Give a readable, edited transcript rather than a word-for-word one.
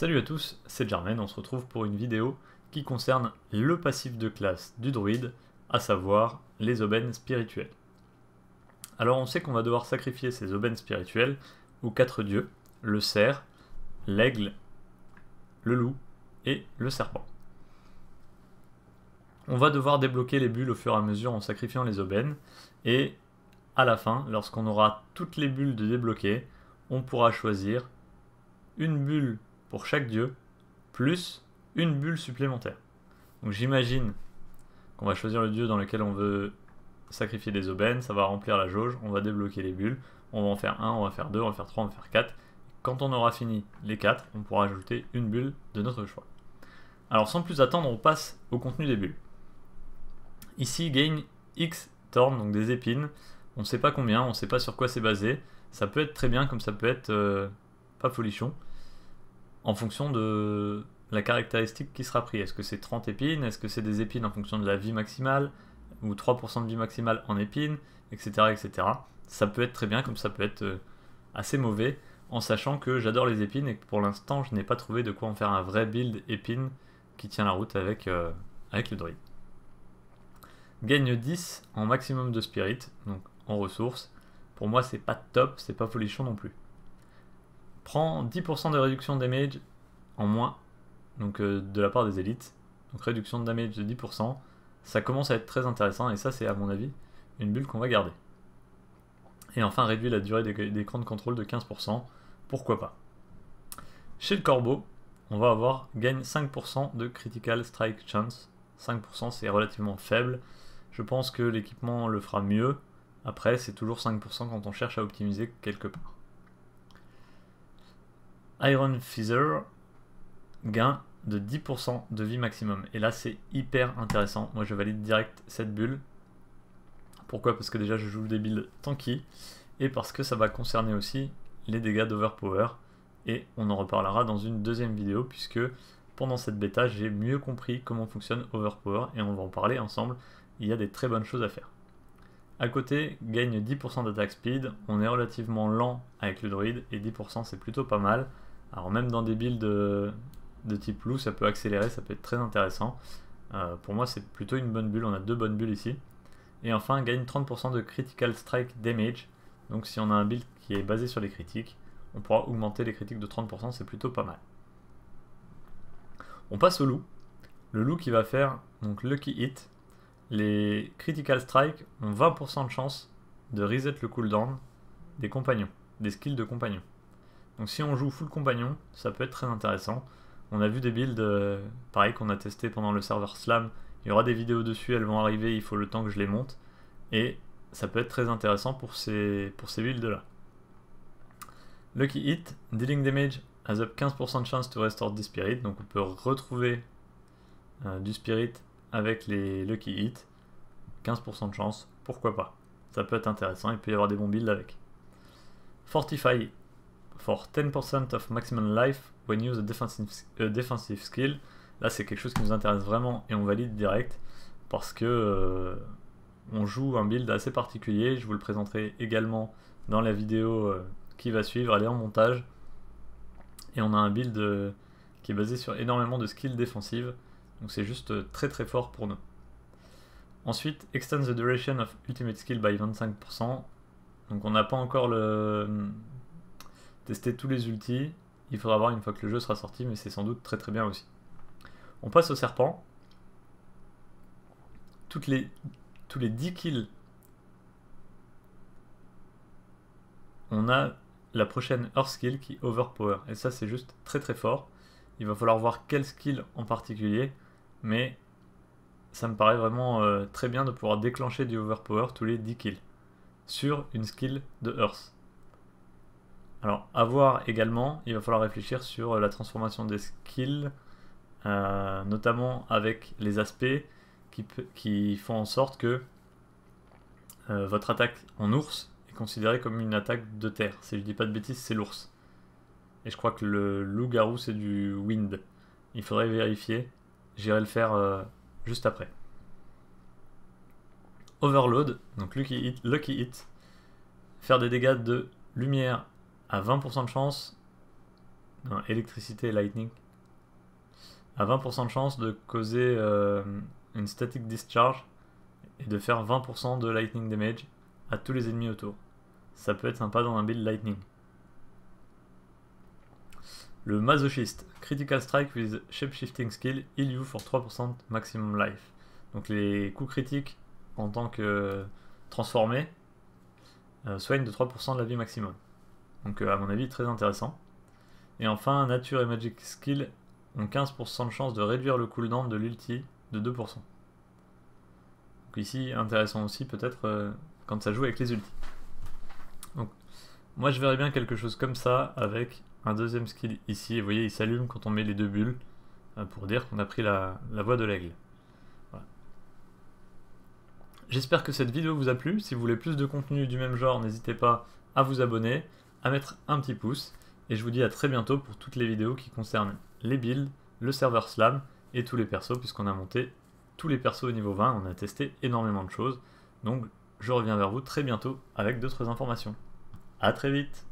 Salut à tous, c'est Jermaine, on se retrouve pour une vidéo qui concerne le passif de classe du druide, à savoir les aubaines spirituelles. Alors on sait qu'on va devoir sacrifier ces aubaines spirituelles aux 4 dieux, le cerf, l'aigle, le loup et le serpent. On va devoir débloquer les bulles au fur et à mesure en sacrifiant les aubaines, et à la fin, lorsqu'on aura toutes les bulles de débloquer, on pourra choisir une bulle pour chaque dieu, plus une bulle supplémentaire. Donc j'imagine qu'on va choisir le dieu dans lequel on veut sacrifier des aubaines, ça va remplir la jauge, on va débloquer les bulles, on va en faire 1, on va faire 2, on va faire 3, on va faire 4. Quand on aura fini les 4, on pourra ajouter une bulle de notre choix. Alors sans plus attendre, on passe au contenu des bulles. Ici, gain X thorn, donc des épines, on ne sait pas combien, on ne sait pas sur quoi c'est basé, ça peut être très bien comme ça peut être pas folichon, en fonction de la caractéristique qui sera prise. Est-ce que c'est 30 épines? Est-ce que c'est des épines en fonction de la vie maximale? Ou 3% de vie maximale en épines? Etc. etc. Ça peut être très bien comme ça peut être assez mauvais, en sachant que j'adore les épines et que pour l'instant je n'ai pas trouvé de quoi en faire un vrai build épines qui tient la route avec le druide. Gagne 10 en maximum de spirit, donc en ressources. Pour moi c'est pas top, c'est pas folichon non plus. Prend 10% de réduction de damage en moins, donc de la part des élites, donc réduction de damage de 10%, ça commence à être très intéressant et ça c'est à mon avis une bulle qu'on va garder. Et enfin réduit la durée des écrans de contrôle de 15%, pourquoi pas. Chez le corbeau, on va avoir gagne 5% de critical strike chance, 5% c'est relativement faible, je pense que l'équipement le fera mieux, après c'est toujours 5% quand on cherche à optimiser quelque part. Iron Feather, gain de 10% de vie maximum. Et là, c'est hyper intéressant. Moi, je valide direct cette bulle. Pourquoi? Parce que déjà, je joue des builds tanky. Et parce que ça va concerner aussi les dégâts d'Overpower. Et on en reparlera dans une deuxième vidéo, puisque pendant cette bêta, j'ai mieux compris comment fonctionne Overpower. Et on va en parler ensemble. Il y a des très bonnes choses à faire. À côté, gagne 10% d'attaque speed. On est relativement lent avec le druide. Et 10% c'est plutôt pas mal. Alors même dans des builds de type loup, ça peut accélérer, ça peut être très intéressant. Pour moi, c'est plutôt une bonne bulle, on a deux bonnes bulles ici. Et enfin, gagne 30% de critical strike damage. Donc si on a un build qui est basé sur les critiques, on pourra augmenter les critiques de 30%, c'est plutôt pas mal. On passe au loup. Le loup qui va faire donc Lucky Hit. Les critical strike ont 20% de chance de reset le cooldown des compagnons, des skills de compagnons. Donc si on joue full compagnon, ça peut être très intéressant. On a vu des builds pareil qu'on a testé pendant le serveur Slam. Il y aura des vidéos dessus, elles vont arriver, il faut le temps que je les monte. Et ça peut être très intéressant pour ces builds là. Lucky Hit, dealing damage has up 15% de chance to restore the spirit. Donc on peut retrouver du spirit avec les Lucky Hit. 15% de chance, pourquoi pas. Ça peut être intéressant, il peut y avoir des bons builds avec. Fortify for 10% of maximum life when use a defensive skill. Là c'est quelque chose qui nous intéresse vraiment et on valide direct parce que on joue un build assez particulier. Je vous le présenterai également dans la vidéo qui va suivre, elle est en montage. Et on a un build qui est basé sur énormément de skills défensives, donc c'est juste très très fort pour nous. Ensuite, extend the duration of ultimate skill by 25%. Donc on n'a pas encore testé tous les ultis, il faudra voir une fois que le jeu sera sorti, mais c'est sans doute très très bien aussi. On passe au serpent. Tous les 10 kills, on a la prochaine Earth skill qui overpower, et ça c'est juste très très fort. Il va falloir voir quel skill en particulier, mais ça me paraît vraiment très bien de pouvoir déclencher du overpower tous les 10 kills sur une skill de Earth. Alors, à voir également, il va falloir réfléchir sur la transformation des skills, notamment avec les aspects qui font en sorte que votre attaque en ours est considérée comme une attaque de terre. Si je dis pas de bêtises, c'est l'ours. Et je crois que le loup-garou, c'est du wind. Il faudrait vérifier. J'irai le faire juste après. Overload, donc Lucky Hit, faire des dégâts de lumière à 20% de chance Non, électricité et lightning. A 20% de chance de causer une static discharge et de faire 20% de lightning damage à tous les ennemis autour. Ça peut être sympa dans un build lightning. Le masochiste, critical strike with shapeshifting skill, heal you for 3% maximum life. Donc les coups critiques en tant que transformés soignent de 3% de la vie maximum. Donc à mon avis très intéressant. Et enfin, nature et magic skill ont 15% de chance de réduire le cooldown de l'ulti de 2%. Donc ici, intéressant aussi peut-être quand ça joue avec les ultis. Donc moi je verrais bien quelque chose comme ça avec un deuxième skill ici. Et vous voyez, il s'allume quand on met les deux bulles pour dire qu'on a pris la voie de l'aigle. Voilà. J'espère que cette vidéo vous a plu. Si vous voulez plus de contenu du même genre, n'hésitez pas à vous abonner, à mettre un petit pouce. Et je vous dis à très bientôt pour toutes les vidéos qui concernent les builds, le serveur Slam et tous les persos, puisqu'on a monté tous les persos au niveau 20, on a testé énormément de choses. Donc je reviens vers vous très bientôt avec d'autres informations. A très vite!